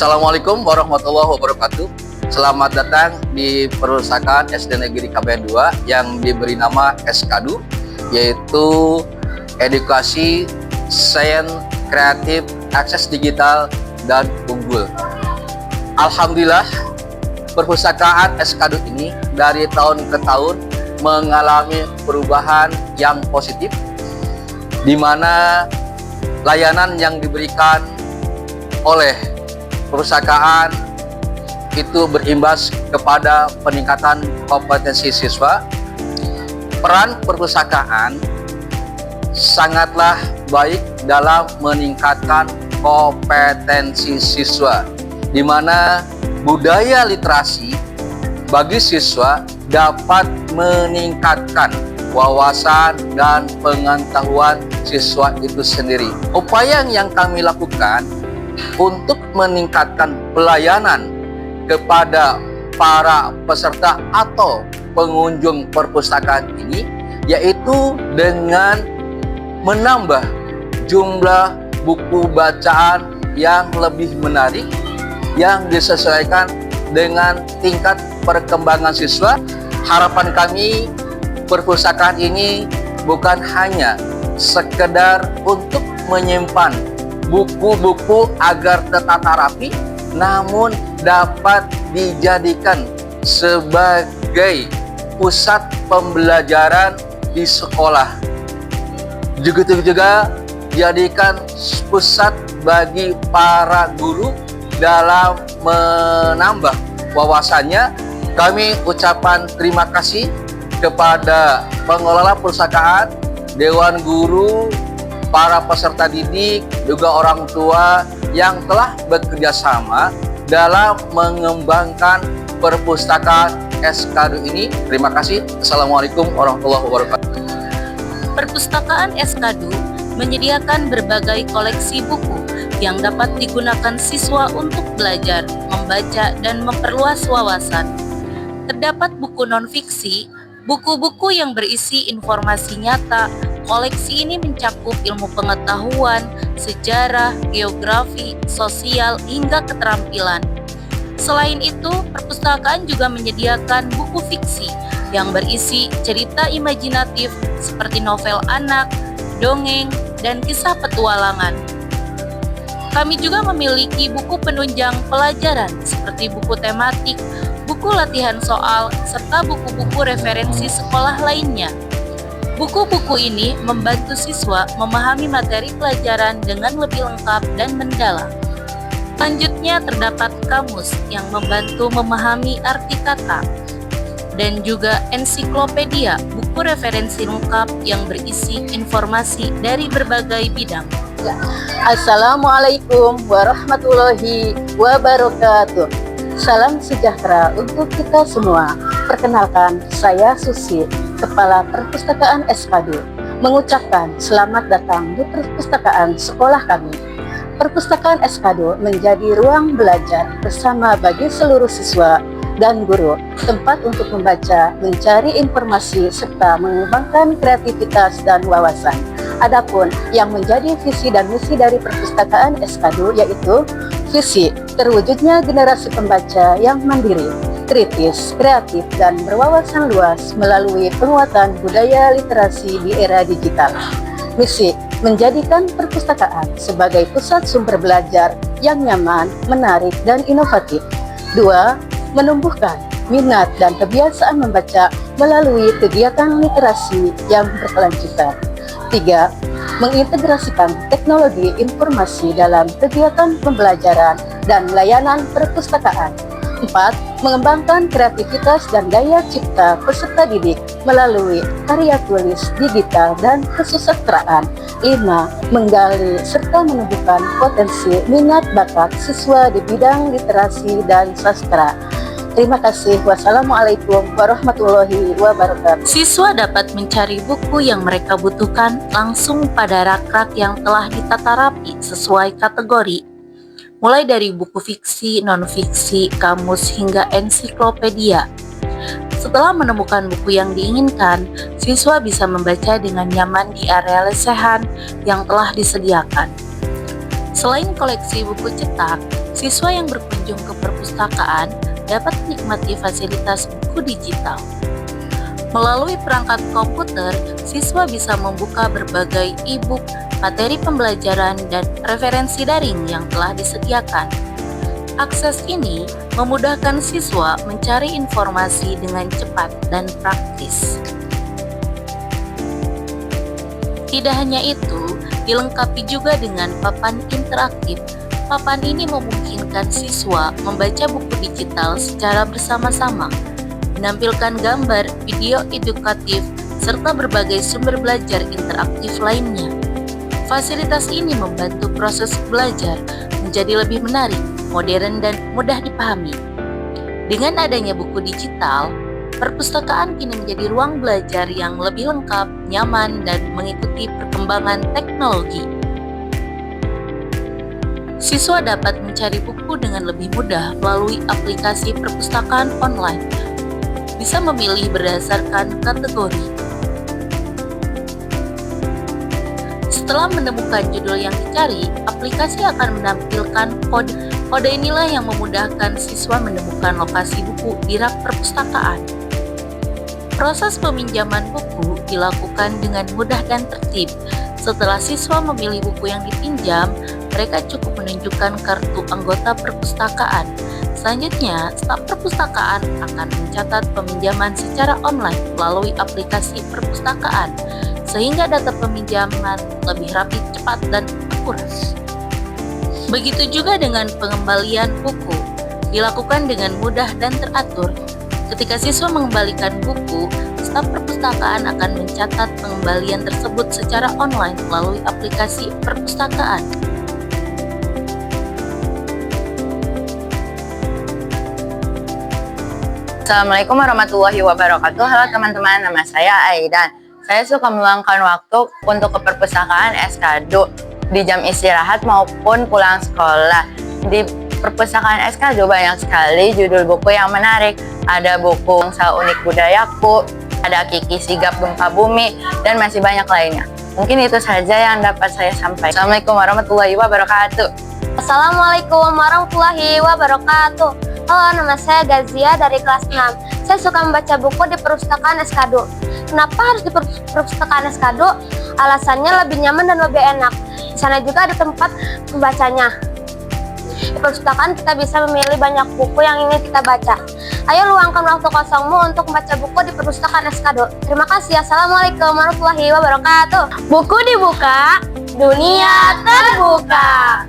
Assalamualaikum warahmatullahi wabarakatuh. Selamat datang di Perpustakaan SD Negeri KBN 2 yang diberi nama SKADU, yaitu Edukasi, Sains, Kreatif, Akses Digital, dan Unggul. Alhamdulillah, Perpustakaan SKADU ini dari tahun ke tahun mengalami perubahan yang positif, di mana layanan yang diberikan oleh perpustakaan itu berimbas kepada peningkatan kompetensi siswa. Peran perpustakaan sangatlah baik dalam meningkatkan kompetensi siswa, di mana budaya literasi bagi siswa dapat meningkatkan wawasan dan pengetahuan siswa itu sendiri. Upaya yang kami lakukan untuk meningkatkan pelayanan kepada para peserta atau pengunjung perpustakaan ini, yaitu dengan menambah jumlah buku bacaan yang lebih menarik yang disesuaikan dengan tingkat perkembangan siswa. Harapan kami, perpustakaan ini bukan hanya sekedar untuk menyimpan buku-buku agar tertata rapi, namun dapat dijadikan sebagai pusat pembelajaran di sekolah. Juga jadikan pusat bagi para guru dalam menambah wawasannya. Kami ucapan terima kasih kepada pengelola perpustakaan, Dewan Guru, para peserta didik, juga orang tua yang telah bekerja sama dalam mengembangkan perpustakaan SKADU ini. Terima kasih. Assalamualaikum warahmatullahi wabarakatuh. Perpustakaan SKADU menyediakan berbagai koleksi buku yang dapat digunakan siswa untuk belajar, membaca, dan memperluas wawasan. Terdapat buku non-fiksi, buku-buku yang berisi informasi nyata. Koleksi ini mencakup ilmu pengetahuan, sejarah, geografi, sosial, hingga keterampilan. Selain itu, perpustakaan juga menyediakan buku fiksi yang berisi cerita imajinatif seperti novel anak, dongeng, dan kisah petualangan. Kami juga memiliki buku penunjang pelajaran seperti buku tematik, buku latihan soal, serta buku-buku referensi sekolah lainnya. Buku-buku ini membantu siswa memahami materi pelajaran dengan lebih lengkap dan mendalam. Selanjutnya terdapat kamus yang membantu memahami arti kata, dan juga ensiklopedia, buku referensi lengkap yang berisi informasi dari berbagai bidang. Assalamualaikum warahmatullahi wabarakatuh. Salam sejahtera untuk kita semua. Perkenalkan, saya Susi, Kepala Perpustakaan SKADU, mengucapkan selamat datang di perpustakaan sekolah kami. Perpustakaan SKADU menjadi ruang belajar bersama bagi seluruh siswa dan guru, tempat untuk membaca, mencari informasi, serta mengembangkan kreativitas dan wawasan. Adapun yang menjadi visi dan misi dari perpustakaan SKADU yaitu visi terwujudnya generasi pembaca yang mandiri, kritis, kreatif, dan berwawasan luas melalui penguatan budaya literasi di era digital. Misi menjadikan perpustakaan sebagai pusat sumber belajar yang nyaman, menarik, dan inovatif. 2. Menumbuhkan minat dan kebiasaan membaca melalui kegiatan literasi yang berkelanjutan. 3. Mengintegrasikan teknologi informasi dalam kegiatan pembelajaran dan layanan perpustakaan. 4. Mengembangkan kreativitas dan daya cipta peserta didik melalui karya tulis digital dan kesusastraan. 5. Menggali serta menumbuhkan potensi minat bakat siswa di bidang literasi dan sastra. Terima kasih. Wassalamualaikum warahmatullahi wabarakatuh. Siswa dapat mencari buku yang mereka butuhkan langsung pada rak-rak yang telah ditata rapi sesuai kategori, mulai dari buku fiksi, non-fiksi, kamus, hingga ensiklopedia. Setelah menemukan buku yang diinginkan, siswa bisa membaca dengan nyaman di area lesehan yang telah disediakan. Selain koleksi buku cetak, siswa yang berkunjung ke perpustakaan dapat menikmati fasilitas buku digital. Melalui perangkat komputer, siswa bisa membuka berbagai e-book, materi pembelajaran, dan referensi daring yang telah disediakan. Akses ini memudahkan siswa mencari informasi dengan cepat dan praktis. Tidak hanya itu, dilengkapi juga dengan papan interaktif. Papan ini memungkinkan siswa membaca buku digital secara bersama-sama, menampilkan gambar, video edukatif, serta berbagai sumber belajar interaktif lainnya. Fasilitas ini membantu proses belajar menjadi lebih menarik, modern, dan mudah dipahami. Dengan adanya buku digital, perpustakaan kini menjadi ruang belajar yang lebih lengkap, nyaman, dan mengikuti perkembangan teknologi. Siswa dapat mencari buku dengan lebih mudah melalui aplikasi perpustakaan online. Bisa memilih berdasarkan kategori. Setelah menemukan judul yang dicari, aplikasi akan menampilkan kode. Kode inilah yang memudahkan siswa menemukan lokasi buku di rak perpustakaan. Proses peminjaman buku dilakukan dengan mudah dan tertib. Setelah siswa memilih buku yang dipinjam, mereka cukup menunjukkan kartu anggota perpustakaan. Selanjutnya, staf perpustakaan akan mencatat peminjaman secara online melalui aplikasi perpustakaan, sehingga data peminjaman lebih rapi, cepat, dan akurat. Begitu juga dengan pengembalian buku, dilakukan dengan mudah dan teratur. Ketika siswa mengembalikan buku, staf perpustakaan akan mencatat pengembalian tersebut secara online melalui aplikasi perpustakaan. Assalamualaikum warahmatullahi wabarakatuh. Halo teman-teman, nama saya Aidan. Saya suka meluangkan waktu untuk ke perpustakaan Eskado di jam istirahat maupun pulang sekolah. Di perpustakaan Eskado banyak sekali judul buku yang menarik. Ada buku Bangsa Unik Budayaku, ada Kiki Sigap Gempa Bumi, dan masih banyak lainnya. Mungkin itu saja yang dapat saya sampaikan. Assalamualaikum warahmatullahi wabarakatuh. Assalamualaikum warahmatullahi wabarakatuh. Halo, nama saya Gazia dari kelas 6. Saya suka membaca buku di perpustakaan Eskado. Kenapa harus di perpustakaan Eskado? Alasannya lebih nyaman dan lebih enak. Di sana juga ada tempat membacanya. Di perpustakaan kita bisa memilih banyak buku yang ingin kita baca. Ayo luangkan waktu kosongmu untuk membaca buku di perpustakaan Eskado. Terima kasih. Assalamualaikum warahmatullahi wabarakatuh. Buku dibuka, dunia terbuka.